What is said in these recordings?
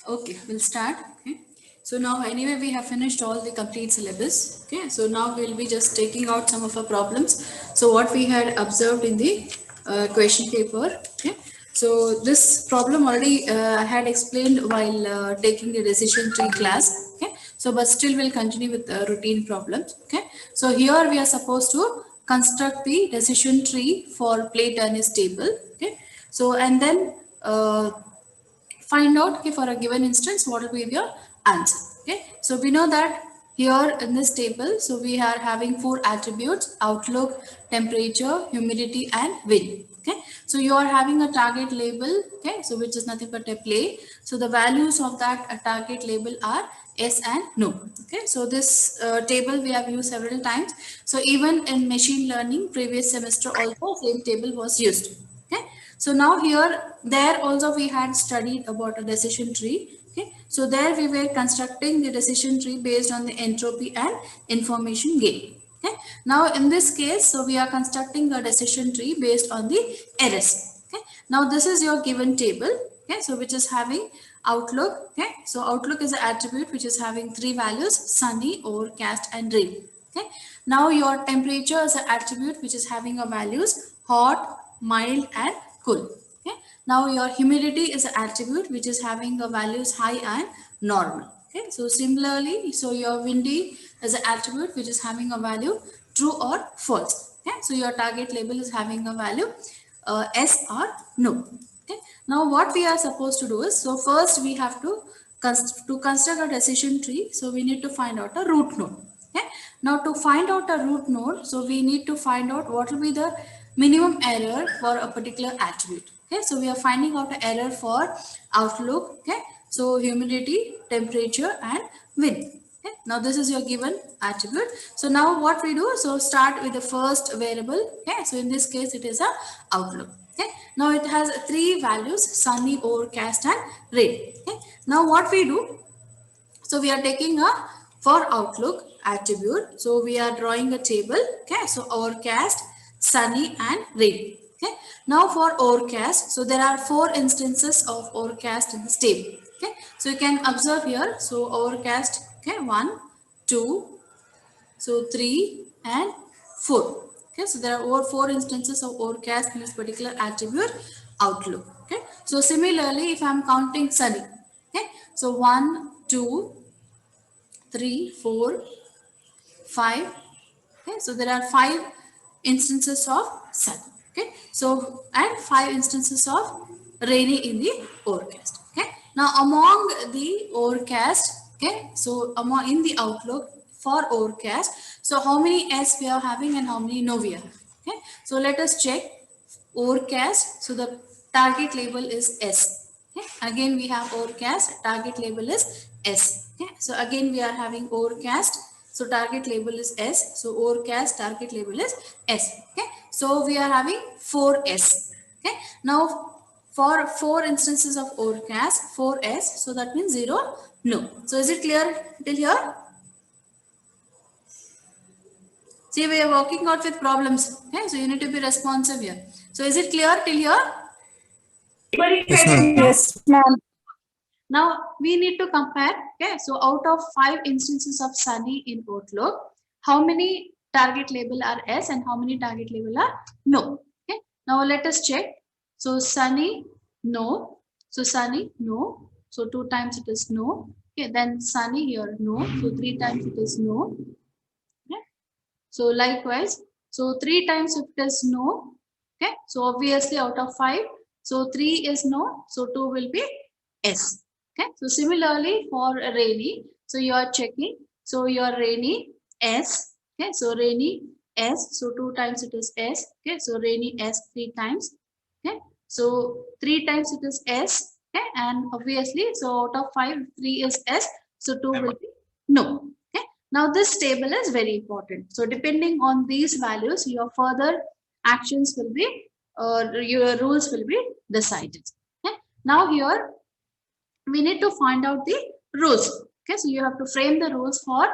Okay, we'll start. Okay. So now anyway we have finished all the complete syllabus. Okay. So now we'll be just taking out some of our problems. So what we had observed in the question paper. Okay. So this problem already I had explained while taking the decision tree class. Okay. So but still we'll continue with routine problems. Okay. So here we are supposed to construct the decision tree for play tennis table. Okay. So and then find out, okay, for a given instance what will be your answer. Okay, so we know that here in this table, so we are having four attributes: outlook, temperature, humidity and wind. Okay, so you are having a target label, okay, so which is nothing but a play. So the values of that target label are yes and no. Okay, so this table we have used several times. So even in machine learning previous semester also same table was used. Okay, so now here, there also we had studied about a decision tree. Okay, so there we were constructing the decision tree based on the entropy and information gain. Okay, now in this case, so we are constructing a decision tree based on the errors. Okay, now this is your given table. Okay, so which is having outlook. Okay, so outlook is an attribute which is having three values: sunny, overcast and rain. Okay, now your temperature is an attribute which is having a values hot, mild and cool. Okay, now your humidity is an attribute which is having a values high and normal. Okay, so similarly, so your windy is an attribute which is having a value true or false. Okay, so your target label is having a value yes or no. Okay, now what we are supposed to do is, so first we have to construct a decision tree, so we need to find out a root node. Okay, now to find out a root node, so we need to find out what will be the minimum error for a particular attribute. Okay, so we are finding out an error for outlook. Okay, so humidity, temperature and wind. Okay, now this is your given attribute. So now what we do, so start with the first variable. Okay, so in this case it is a outlook. Okay, now it has three values: sunny, overcast and rain. Okay, now what we do, so we are taking a for outlook attribute. So we are drawing a table. Okay, so overcast, sunny and rain. Okay, now for overcast, so there are four instances of overcast in this table. Okay, so you can observe here. So overcast, okay, 1, 2, so 3 and 4. Okay, so there are over four instances of overcast in this particular attribute outlook. Okay, so similarly if I am counting sunny, okay, so 1, 2, 3, 4, 5. Okay, so there are five instances of sun. Okay, so and five instances of rainy in the overcast. Okay, now among the overcast, okay, so among in the outlook for overcast, so how many S we are having and how many no we are. Okay, so let us check overcast. So the target label is S. Okay, again we have overcast, target label is S. Okay, so again we are having overcast, so target label is S. So overcast, target label is S. Okay, so we are having 4S. Okay, now for four instances of overcast, 4S, so that means 0 no. So is it clear till here? See, we are working out with problems. Okay, so you need to be responsive here. So is it clear till here? Yes, ma'am. Yes, ma'am. Now we need to compare. Okay, so out of five instances of sunny in outlook, how many target label are S and how many target label are no? Okay, now let us check. So sunny, no. So sunny, no. So two times it is no. Okay, then sunny here, no. So three times it is no. Okay, so likewise, so three times if it is no. Okay, so obviously out of five, so three is no. So two will be S. Okay, so similarly for rainy, so you are checking, so your rainy S. Okay, so rainy S, so two times it is S. Okay, so rainy S three times. Okay, so three times it is S. Okay, and obviously, so out of five, three is S, so two will be no. Okay, now this table is very important. So depending on these values, your further actions will be, your rules will be decided. Okay, now here we need to find out the rules. Okay, so you have to frame the rules for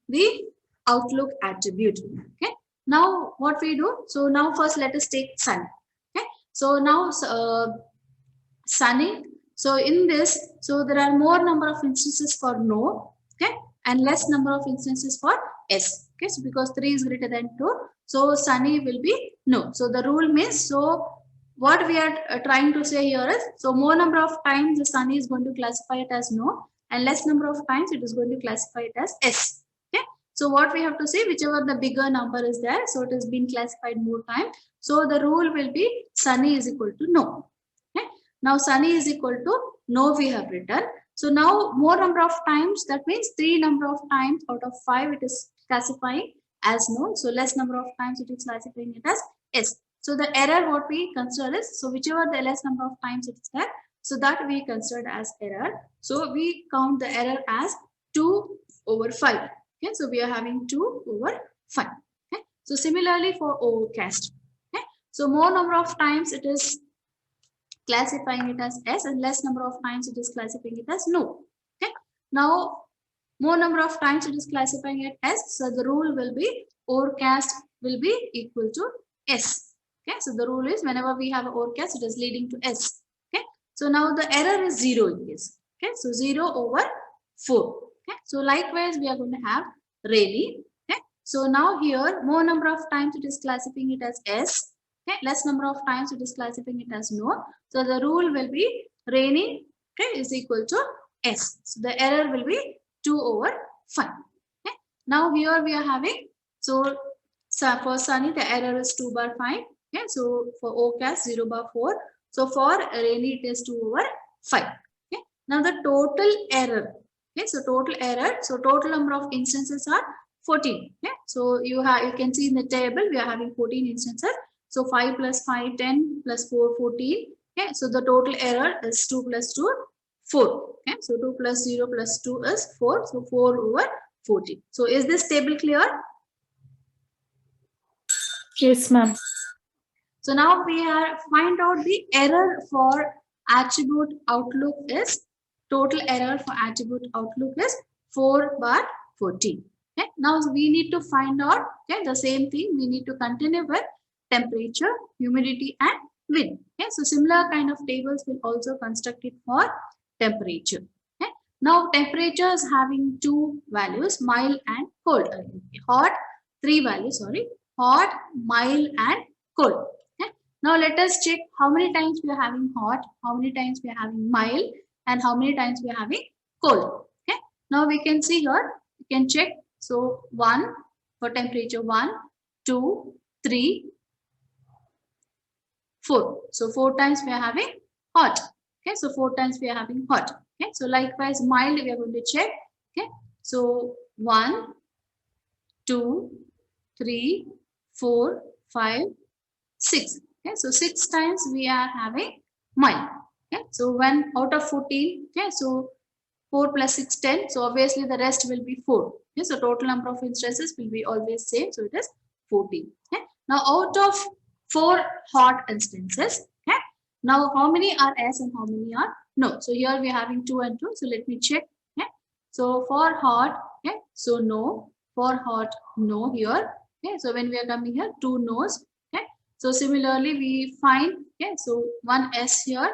the outlook attribute. Okay, now what we do, so now first let us take sun. Okay, so now sunny, So in this, so there are more number of instances for no, okay, and less number of instances for yes. Okay, so because 3 is greater than 2, so Sunny will be no. So the rule means, so what we are trying to say here is, so more number of times the Sunny is going to classify it as no, and less number of times it is going to classify it as yes. Okay, so what we have to say, whichever the bigger number is there, so it has been classified more time. So the rule will be Sunny is equal to no. Okay, now Sunny is equal to no we have written. So now more number of times, that means 3 number of times out of 5 it is classifying as no. So less number of times it is classifying it as yes. So the error what we consider is, so whichever the less number of times it is there, so that we consider as error. So we count the error as 2/5. Okay, so we are having 2/5. Okay, so similarly for overcast. Okay, so more number of times it is classifying it as S, and less number of times it is classifying it as no. Okay, now more number of times it is classifying it as, so the rule will be overcast will be equal to S. Okay, so the rule is whenever we have an overcast, it is leading to S. Okay, so now the error is 0 in this. Okay, so 0/4. Okay, so likewise we are going to have rainy. Okay, so now here more number of times it is classifying it as S. Okay, less number of times it is classifying it as no. So the rule will be rainy, okay, is equal to S. So the error will be 2/5. Okay, now here we are having, so for Sunny the error is 2/5. Okay, so for overcast 0/4. So for rainy it is 2/5. Okay, now the total error. Okay, so total error. So total number of instances are 14. Okay, so you can see in the table we are having 14 instances. So 5 plus 5, 10 plus 4, 14. Okay, so the total error is 2 plus 2, 4. Okay, so 2 plus 0 plus 2 is 4. So 4/14. So is this table clear? Yes, ma'am. So now we are find out the error for attribute outlook is, total error for attribute outlook is 4/14. Okay, now we need to find out, okay, the same thing we need to continue with temperature, humidity and wind. Okay, so similar kind of tables will also construct it for temperature. Okay, now temperature is having 2 values, mild and cold. Hot, 3 values, sorry, hot, mild and cold. Okay, now let us check how many times we are having hot, how many times we are having mild, and how many times we are having cold. Okay, now we can see here, you can check. So 1 for temperature, 1, 2, 3, 4. So 4 times we are having hot. Okay, so 4 times we are having hot. Okay, so likewise mild we are going to check. Okay, so 1, 2, 3, 4, 5, 6. Okay, so 6 times we are having mild. Okay, so when out of 14, okay, so 4 plus 6, 10. So obviously the rest will be 4. Okay, so total number of instances will be always same. So it is 14. Okay, now out of 4 hot instances, okay, now how many are S and how many are no? So here we are having 2 and 2. So let me check. Okay, so for hot, okay, so no. For hot, no here. Okay, so when we are coming here, 2 no's. Okay, so similarly we find, okay, so 1 S here,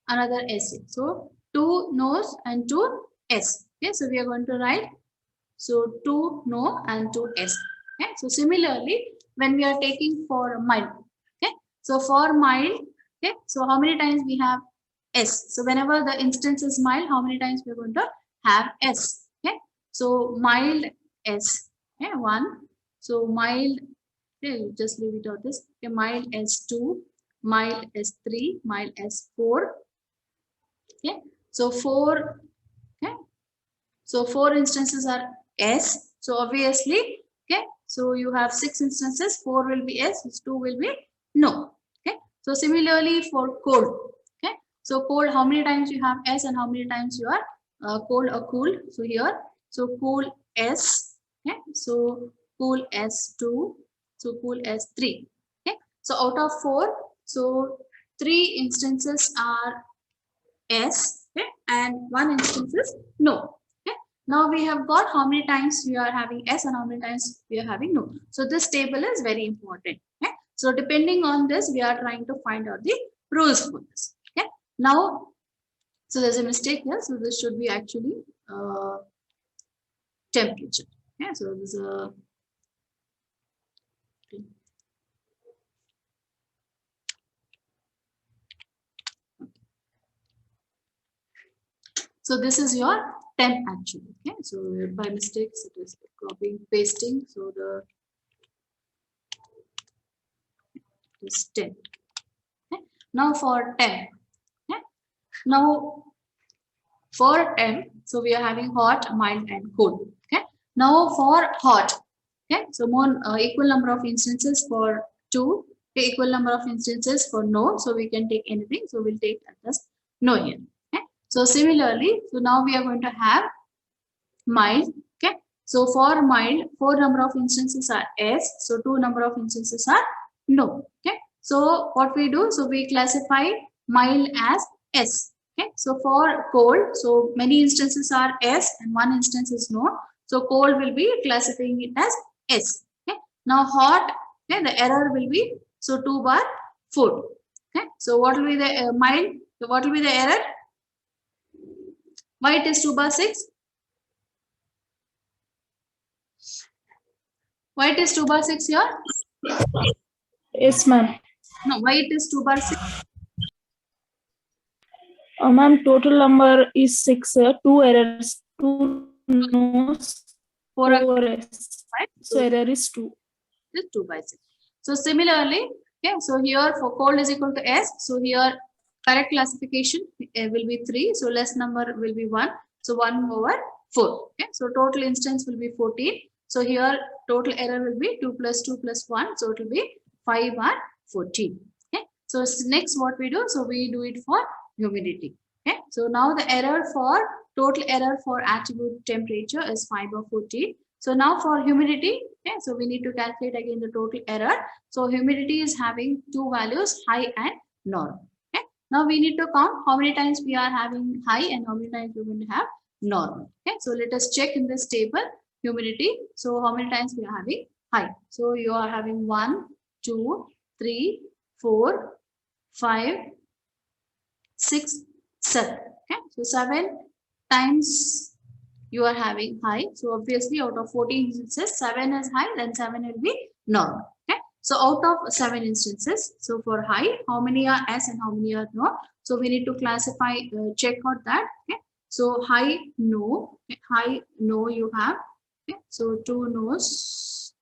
another S here. So 2 no's and 2 S. Okay, so we are going to write, so 2 no and 2 S. Okay, so similarly when we are taking for mild, okay, so for mild, okay, so how many times we have S? So whenever the instance is mild, how many times we are going to have S? Okay, so mild S. Okay, 1. So mild, okay, just leave it out this. Okay, mild S2, mild S3, mild S4. Okay, so 4. Okay, so 4 instances are S. So obviously, okay, so you have 6 instances, 4 will be S, 2 will be no. Okay, so similarly for cold. Okay, so cold, how many times you have S and how many times you are cold or cool? So here, so cool S. Okay, so cool S2, so cool S3. Okay, so out of 4, so 3 instances are S, okay, and 1 instance is no. Okay, now we have got how many times we are having S and how many times we are having no. So this table is very important. Okay, so depending on this, we are trying to find out the rules for this. Okay, now So there's a mistake here. So this should be actually temperature. Yeah, so there's a so this is your temp actually. Okay, so by mistakes it is copying pasting. So the is temp. Okay. Now for temp. Okay. Now for temp, so we are having hot, mild, and cold. Okay. Now for hot. Okay, so more equal number of instances for two, equal number of instances for no. So we can take anything. So we'll take just no here. Okay. So similarly, so now we are going to have mild. Okay. So for mild, 4 number of instances are S. So 2 number of instances are no. Okay. So what we do? So we classify mild as S. Okay. So for cold, so many instances are S and one instance is no. So cold will be classifying it as S. Okay. Now hot, okay, the error will be so 2 bar 4. Okay. So what will be the mild? So what will be the error? Why it is 2 bar 6? Why it is 2 bar 6 here? Yes, ma'am. No, why it is 2 bar 6? Ma'am, total number is 6. 2 errors, 2 no's, 4 4 yes. right? So error is 2. Is 2 by 6. So similarly, okay, so here for cold is equal to S. So here correct classification will be 3. So less number will be 1. So 1 over 4. Okay, so total instance will be 14. So here total error will be 2 plus 2 plus 1. So it will be 5 or 14. Okay, so next what we do? So we do it for humidity. Okay, so now the error for total error for attribute temperature is 5 or 14. So now for humidity, okay, so we need to calculate again the total error. So humidity is having two values, high and normal. Okay. Now we need to count how many times we are having high and how many times we're going to have normal. Okay. So let us check in this table humidity. So how many times we are having high? So you are having 1, 2, 3, 4, 5, 6, 7. Okay. So 7 times you are having high. So obviously out of 14 instances, 7 is high, then 7 will be normal. Okay. So out of 7 instances, so for high, how many are S and how many are no? So we need to classify, check out that. Okay. So high, no. Okay. High, no you have. Okay. So 2 no's,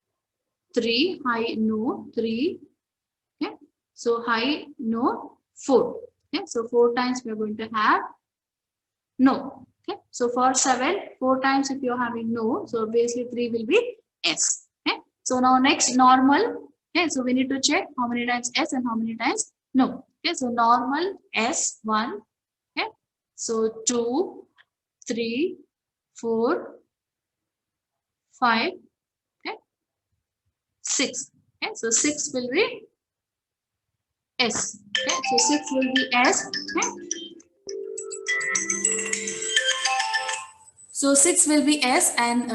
3, high, no, 3. Okay. So high, no, 4. Okay. So 4 times we are going to have no. Okay. So for 7, 4 times if you're having no, so obviously 3 will be S. Okay. So now next normal. Okay. So we need to check how many times S and how many times no. Okay. So normal S 1. Okay. So 2, 3, 4, 5. Okay. 6. Okay. So 6 will be S. Okay. So 6 will be S. Okay. So 6 will be S and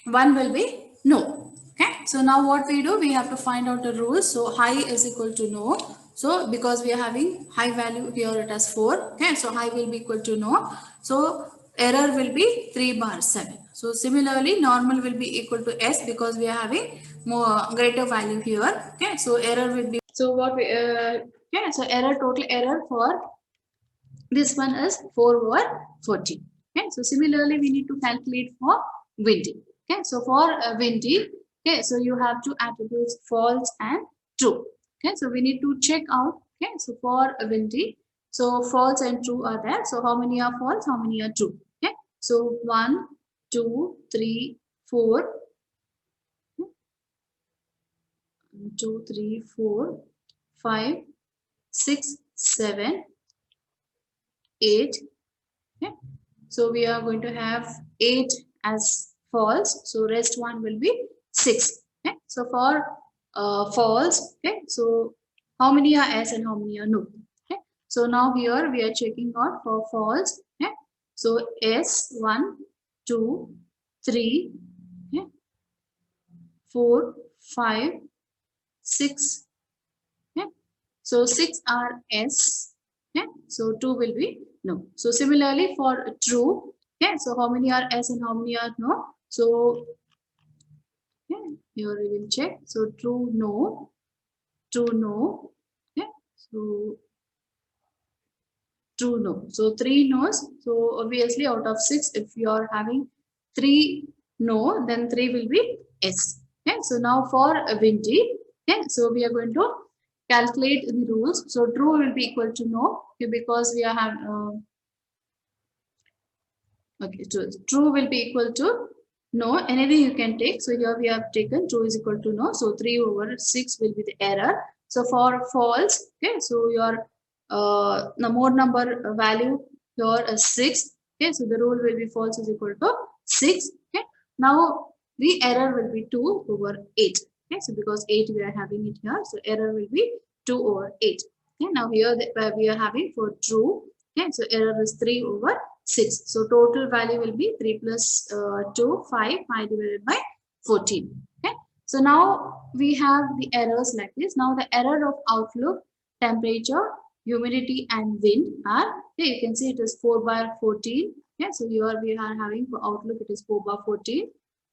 1 will be no. Okay. So now what we do, we have to find out the rules. So high is equal to no. So because we are having high value here, it has 4. Okay. So high will be equal to no. So error will be 3 bar 7. So similarly, normal will be equal to S because we are having more greater value here. Okay. So error will be, so what we, yeah, so error, total error for this one is 4 over 14. Okay, so similarly, we need to calculate for windy. Okay, so for windy, okay, so you have two attributes, false and true. Okay, so we need to check out. Okay, so for windy, so false and true are there. So how many are false? How many are true? Okay, so 1, 2, 3, 4. 2, 3, 4, 5, 6, 7, 8. Okay. So we are going to have 8 as false. So rest one will be 6. Okay. So for false, okay. So how many are S and how many are no? Okay. So now here we are checking out for false. Okay. So S 1, 2, 3, okay, 4, 5, 6. Okay. So 6 are S Okay, so 2 will be no. So similarly for true, okay, so how many are yes and how many are no? So okay, here we will check. So true no, true no. Okay, so true no. So 3 no's. So obviously out of 6, if you are having 3 no, then 3 will be yes. Okay, so now for Vinti, okay, so we are going to calculate the rules. So true will be equal to no, okay, because we are having okay, so true will be equal to no. Anything you can take. So here we have taken true is equal to no. So 3 over 6 will be the error. So for false, okay, so your the more number value here is 6. Okay, so the rule will be false is equal to 6. Okay, now the error will be 2 over 8. Okay, so because 8 we are having it here, so error will be 2 over 8. Okay, now here we are having for true. Okay, so error is 3 over 6. So total value will be 3 plus 2, 5 divided by 14. Okay. So now we have the errors like this. Now the error of outlook, temperature, humidity and wind are, okay, you can see it is 4 by 14. Okay. So here we are having for outlook it is 4 by 14.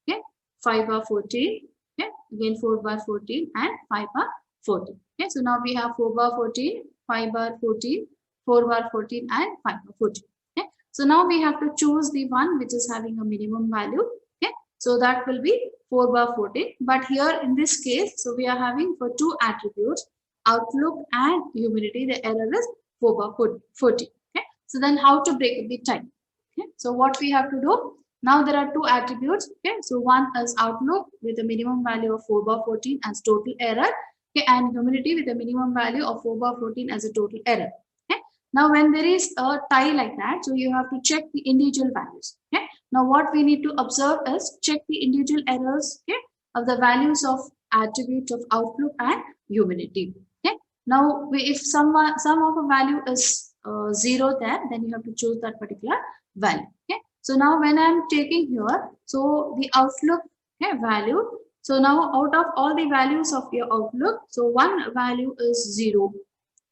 Okay. 5 by 14. Okay. Again 4 by 14 and 5 by 14. Okay. So now we have 4 by 14, 5 by 14, 4 bar 14 and 5 bar 14. Okay. So now we have to choose the one which is having a minimum value. Okay. So that will be 4 bar 14. But here in this case, so we are having for two attributes, outlook and humidity, the error is 4 bar 14. Okay. So then how to break up the time? Okay. So what we have to do? Now there are two attributes. Okay. So one is outlook with a minimum value of 4 bar 14 as total error. Okay. And humidity with a minimum value of 4 bar 14 as a total error. Now, when there is a tie like that, so you have to check the individual values. Okay. Now, what we need to observe is check the individual errors, okay, of the values of attribute of outlook and humidity. Okay. Now, if some of a value is 0 there, then you have to choose that particular value. Okay. So now, when I am taking here, so the outlook, okay, value. So now, out of all the values of your outlook, so one value is 0.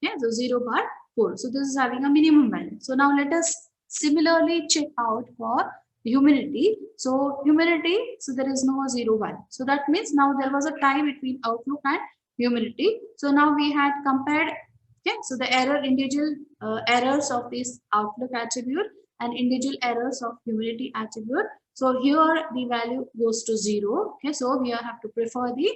Okay. So 0 bar 4. So this is having a minimum value. So now let us similarly check out for humidity. So humidity, so there is no 0 value. So that means now there was a tie between outlook and humidity. So now we had compared, okay, so the individual errors of this outlook attribute and individual errors of humidity attribute. So here the value goes to 0. Okay, so we have to prefer the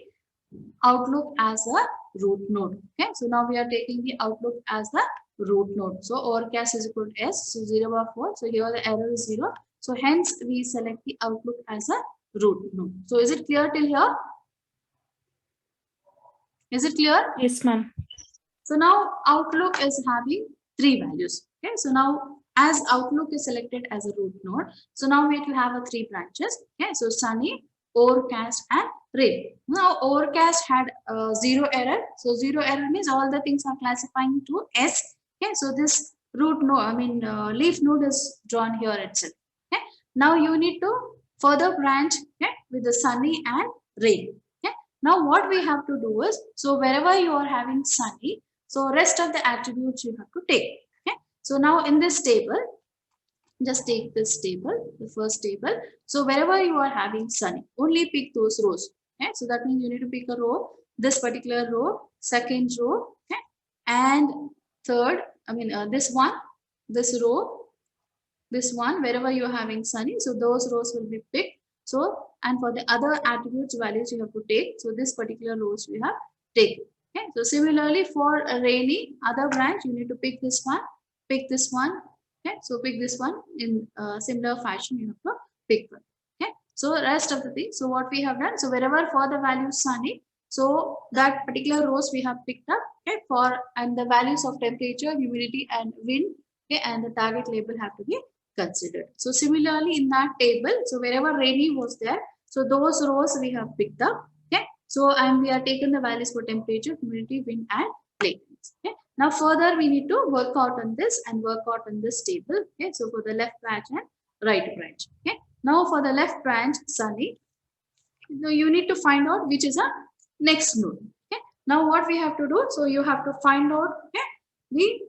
outlook as a root node. Okay, so now we are taking the outlook as the root node. So overcast is equal to S, so 0 by 4. So here the error is 0. So hence we select the outlook as a root node. So is it clear till here? Is it clear? Yes, ma'am. So now outlook is having 3 values. Okay, so now as outlook is selected as a root node, so now we will have a 3 branches. Okay, so sunny, overcast and rain. Now overcast had 0 error. So 0 error means all the things are classifying to S. Okay, so this root node, leaf node is drawn here itself. Okay, now you need to further branch, okay, with the sunny and rain. Okay, now what we have to do is, so wherever you are having sunny, so rest of the attributes you have to take. Okay, so now in this table, just take this table, the first table. So wherever you are having sunny, only pick those rows. Okay, so that means you need to pick a row, this particular row, second row, okay, and third, this one, this row, this one, wherever you are having sunny, so those rows will be picked. So, and for the other attributes values you have to take. So this particular rows we have taken. Okay, so similarly for a rainy other branch, you need to pick this one, pick this one. Okay, so pick this one in similar fashion. You have to pick one. Okay, so rest of the thing. So what we have done. So wherever for the value sunny, so that particular rows we have picked up. Okay, for and the values of temperature, humidity, and wind. Okay, and the target label have to be considered. So similarly in that table, so wherever rainy was there, so those rows we have picked up. Okay, so and we are taken the values for temperature, humidity, wind, and latency. Okay. Now further we need to work out on this and work out on this table. Okay, so for the left branch and right branch. Okay, now for the left branch sunny, so you need to find out which is a next node. Okay, now what we have to do, so you have to find out, okay, the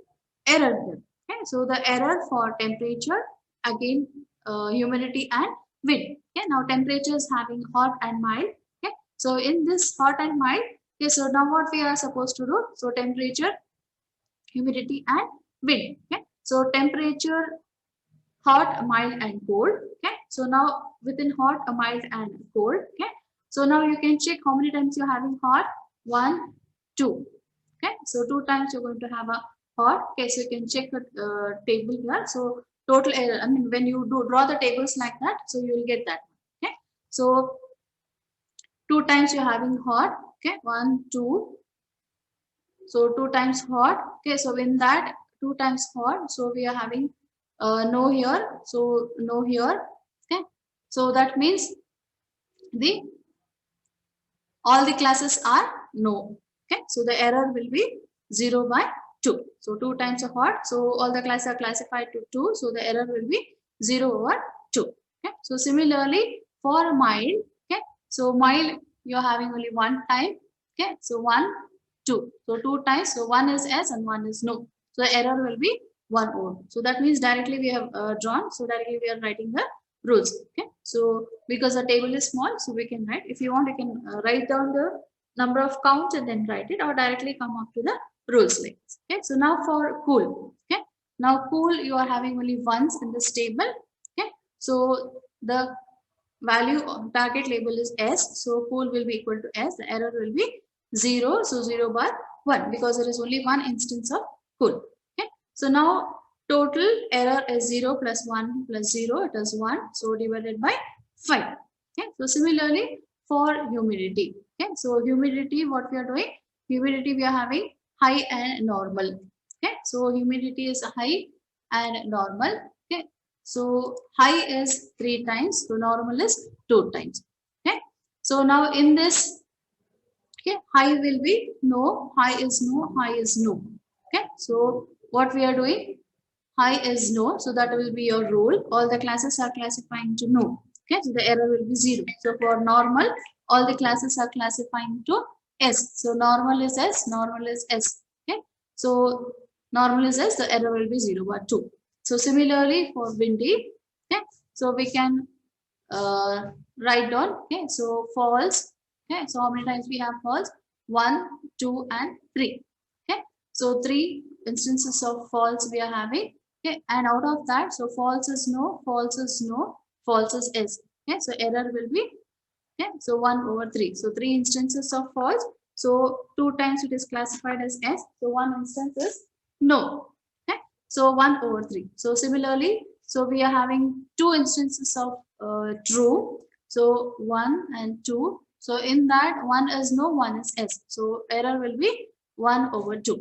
error here. Okay, so the error for temperature, again humidity and wind. Okay, now temperature is having hot and mild. Okay, so in this hot and mild, okay, so now what we are supposed to do? So temperature, humidity and wind. Okay, so temperature, hot, mild and cold. Okay, so now within hot, mild and cold. Okay, so now you can check how many times you're having hot. 1, 2. Okay, so 2 times you're going to have a hot. Okay, so you can check the table here. So total error, I mean, when you do draw the tables like that, so you will get that. Okay, so 2 times you're having hot. Okay, 1, 2. So 2 times hot. Okay, so in that 2 times hot, so we are having no here. So no here. Okay, so that means the all the classes are no. Okay, so the error will be 0 by 2. So 2 times of hot, so all the classes are classified to 2, so the error will be 0 over 2. Okay, so similarly for mild, okay, so mild you're having only 1 time. Okay, so 1, 2, so 2 times, so 1 is yes and 1 is no, so the error will be 1 over. So that means directly we have drawn, so directly we are writing the rules. Okay, so because the table is small, so we can write. If you want, you can write down the number of counts and then write it, or directly come up to the rules like this. Okay, so now for cool. Okay, now cool you are having only once in this table. Okay, so the value of target label is S, so cool will be equal to S. The error will be 0, so 0 bar 1, because there is only one instance of cool. Okay, so now total error is 0 plus 1 plus 0, it is 1, so divided by 5. Okay, so similarly for humidity. Okay, so humidity, what we are doing? Humidity we are having high and normal. Okay, so humidity is high and normal. Okay, so high is 3 times, so normal is 2 times. Okay, so now in this, okay, high will be no, high is no, high is no. Okay, so what we are doing? High is no, so that will be your rule. All the classes are classifying to no. Okay, so the error will be 0. So for normal, all the classes are classifying to S. So normal is S, normal is S. Okay, so normal is S, the error will be 0 or 2. So similarly for windy, okay, so we can write down. Okay, so false. Okay, so how many times we have false? 1, 2 and 3. Okay, so 3 instances of false we are having. Okay, and out of that, so false is no, false is no, false is yes. Okay, so error will be, okay, so 1 over 3. So 3 instances of false. So 2 times it is classified as S. So 1 instance is no. Okay, so 1 over 3. So similarly, so we are having 2 instances of true. So 1 and 2. So in that, 1 is no, 1 is S. So error will be 1 over 2.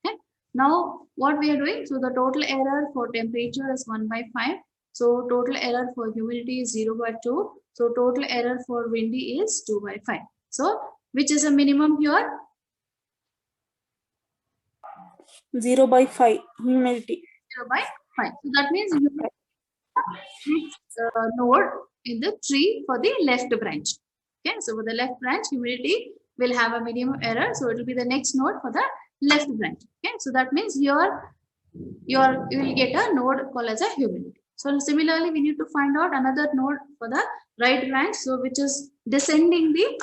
Okay. Now what we are doing? So the total error for temperature is 1 by 5. So total error for humidity is 0 by 2. So total error for windy is 2 by 5. So which is a minimum here? 0 by 5 humidity. 0 by 5. So that means you next node in the tree for the left branch. Okay, so for the left branch, humidity will have a minimum error. So it will be the next node for the left branch. Okay, so that means here you will get a node called as a humidity. So similarly, we need to find out another node for the right branch. So which is descending the,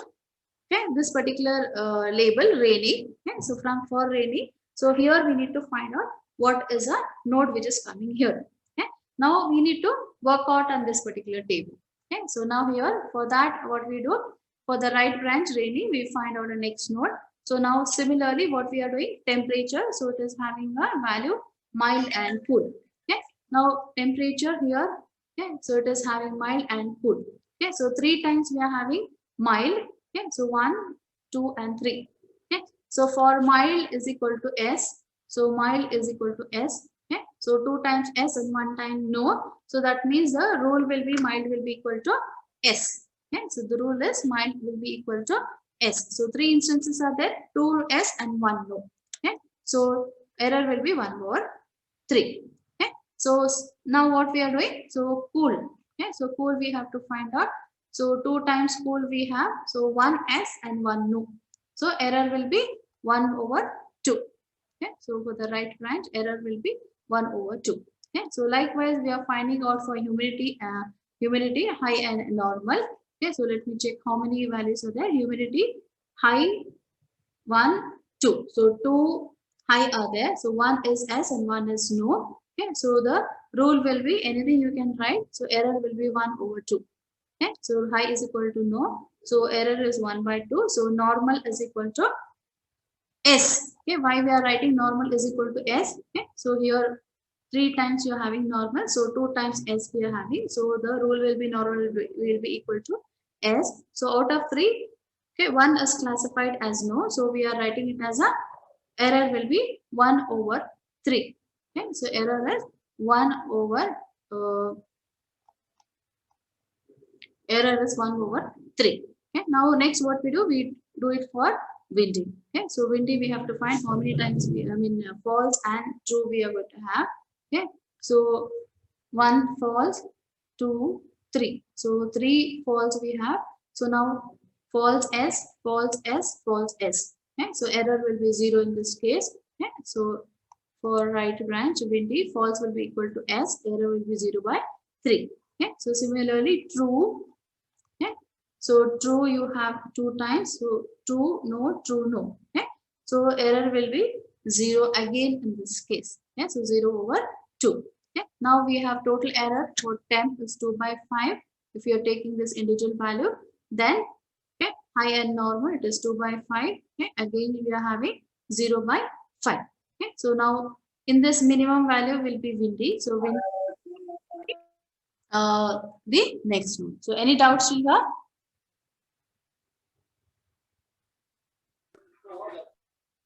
okay, this particular label rainy. Okay, so from for rainy. So here we need to find out what is a node which is coming here. Okay, now we need to work out on this particular table. Okay, so now here for that, what we do for the right branch rainy, we find out a next node. So now similarly, what we are doing, temperature. So it is having a value mild and cool. Okay, now temperature here. Okay, so it is having mild and cool. Okay, so 3 times we are having mild. Okay, so 1, 2 and 3. Okay, so for mild is equal to S. So mild is equal to S. Okay, so 2 times S and 1 time no. So that means the rule will be mild will be equal to S. Okay, so the rule is mild will be equal to S. So 3 instances are there, 2 S and 1 no. Okay, so error will be 1 over 3. Okay, so now what we are doing? So cool. Okay, so cool we have to find out. So 2 times cool we have. So 1 S and 1 no. So error will be 1 over 2. Okay, so for the right branch, error will be 1/2. Okay, so likewise, we are finding out for humidity, high and normal. Okay, so let me check how many values are there. Humidity, high, 1, 2. So 2 high are there. So 1 is S and 1 is no. Okay, so the rule will be anything you can write. So error will be 1/2. Okay, so high is equal to no. So error is 1/2. So normal is equal to S. Okay, why we are writing normal is equal to S? Okay, so here 3 times you are having normal, so 2 times S we are having. So the rule will be normal will be equal to S. So out of 3, okay, 1 is classified as no. So we are writing it as a error will be 1/3. Okay, so error is 1/3. Error is 1/3. Okay, now next what we do it for windy. Okay, so windy we have to find how many times false and true we are going to have. Okay, so 1 false, 2, 3. So 3 false we have. So now false S, false S, false S. Okay, so error will be 0 in this case. Okay, so for right branch windy, false will be equal to S, error will be 0/3. Okay, so similarly true. Okay, so true you have 2 times. So true no, true no. Okay, so error will be 0 again in this case. Okay, so 0/2. Okay, now we have total error for temp is 2/5. If you are taking this individual value, then okay, high and normal it is 2/5. Okay, again we are having 0/5. Okay, so now in this minimum value will be windy. So wind the next one. So any doubts here?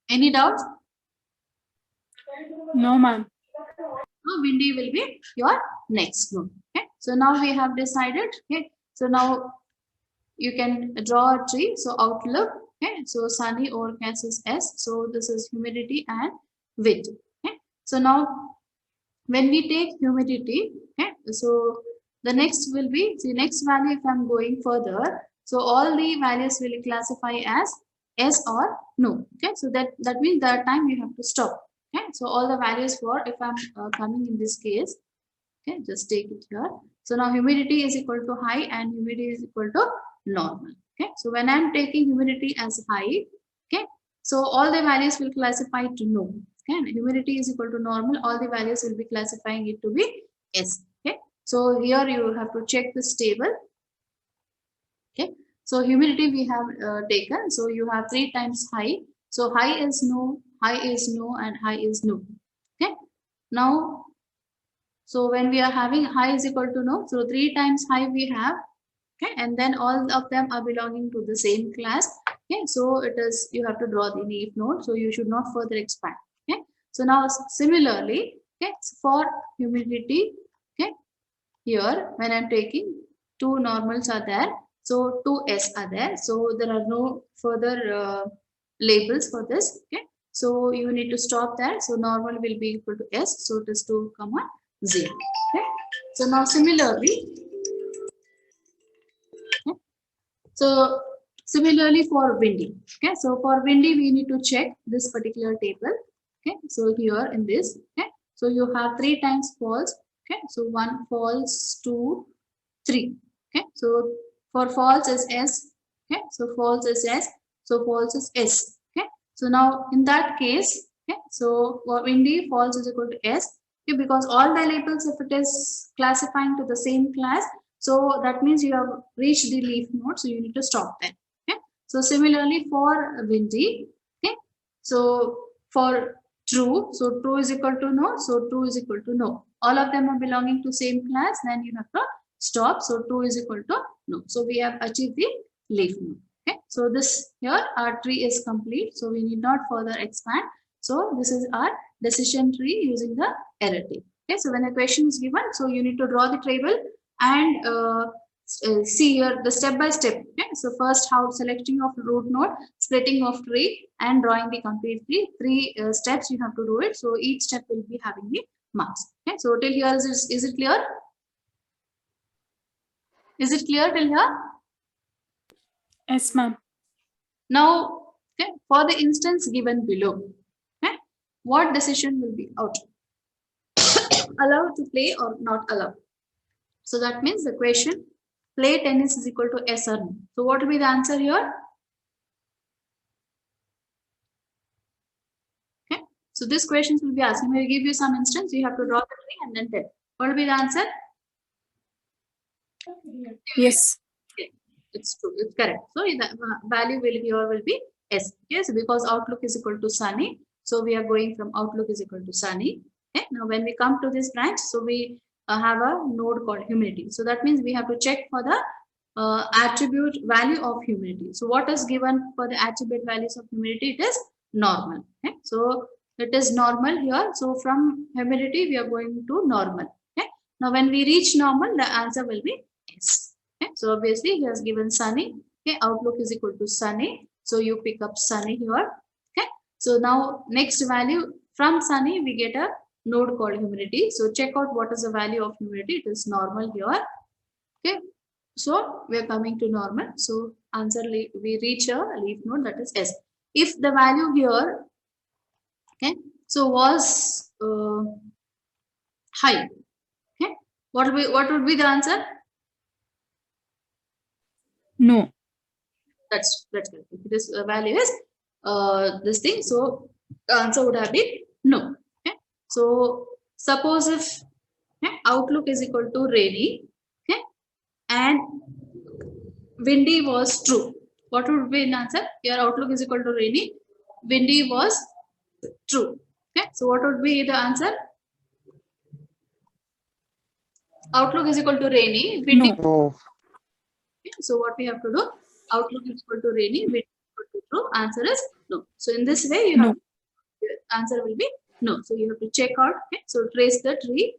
Any doubts? No, ma'am. So windy will be your next one. Okay. So now we have decided. Okay. So now you can draw a tree. So outlook. Okay. So sunny overcast is S. So this is humidity and wind. Okay. So now when we take humidity, okay, so the next will be the next value. If I'm going further, so all the values will classify as S or no. Okay, so that means that time you have to stop. Okay, so all the values for if I'm coming in this case, okay, just take it here. So now humidity is equal to high and humidity is equal to normal. Okay, so when I'm taking humidity as high, okay, so all the values will classify to no. Okay, and humidity is equal to normal, all the values will be classifying it to be S. Okay, so here you have to check this table. Okay, so humidity we have taken. So you have 3 times high. So high is no, and high is no. Okay, now so when we are having high is equal to no, so 3 times high we have, okay, and then all of them are belonging to the same class. Okay, so it is you have to draw the leaf node, so you should not further expand. Okay, so now similarly, okay, for humidity, okay, here when I'm taking 2 normals are there, so 2 S are there, so there are no further labels for this. Okay, so you need to stop there. So normal will be equal to S, so it is 2, 0. Okay, so now similarly, okay, so similarly for windy. Okay, so for windy we need to check this particular table. Okay, so here in this, okay, so you have 3 times false. Okay, so 1 false, 2, 3. Okay, so for false is S. Okay, so false is S. So false is S. Okay, so now in that case, okay, so for windy false is equal to S. Okay, because all the labels, if it is classifying to the same class, so that means you have reached the leaf node, so you need to stop there. Okay, so similarly for windy, okay, so for true, so true is equal to no, so true is equal to no. All of them are belonging to same class, then you have to stop. So 2 is equal to no. So we have achieved the leaf node. Okay, so this here our tree is complete. So we need not further expand. So this is our decision tree using the error tree. Okay, so when a question is given, so you need to draw the table and see here the step by step. Okay, so first how selecting of root node, splitting of tree, and drawing the complete tree. 3 steps you have to do it. So each step will be having the marks. Okay, so till here is it clear? Is it clear till here? Yes, ma'am. Now, okay, for the instance given below, okay, what decision will be out? Allowed to play or not allowed? So that means the question, play tennis is equal to yes or no. So what will be the answer here? Okay. So these questions will be asked. I will give you some instance. You have to draw the tree and then tell. What will be the answer? Yes. Okay. It's true. It's correct. So the value will here will be S. Yes, because outlook is equal to sunny. So we are going from outlook is equal to sunny. Okay. Now when we come to this branch, so we have a node called humidity. So that means we have to check for the attribute value of humidity. So what is given for the attribute values of humidity? It is normal. Okay. So it is normal here. So from humidity we are going to normal. Okay. Now when we reach normal, the answer will be yes. Okay. So obviously he has given sunny. Okay. Outlook is equal to sunny. So you pick up sunny here. Okay. So now next value from sunny we get a node called humidity. So check out what is the value of humidity. It is normal here. Okay. So we are coming to normal. So answer we reach a leaf node, that is S. If the value here, okay, so was high, okay, what would be the answer? No. That's correct. If this value is this thing, so the answer would have been no. Okay. So suppose if outlook is equal to rainy, okay, and windy was true, what would be an answer? Your outlook is equal to rainy, windy was true. Okay, so what would be the answer? Outlook is equal to rainy, windy. No. Okay, so what we have to do? Outlook is equal to rainy, windy is equal to true. Answer is no. So in this way, you have No. answer will be no. So you have to check out. Okay, so trace the tree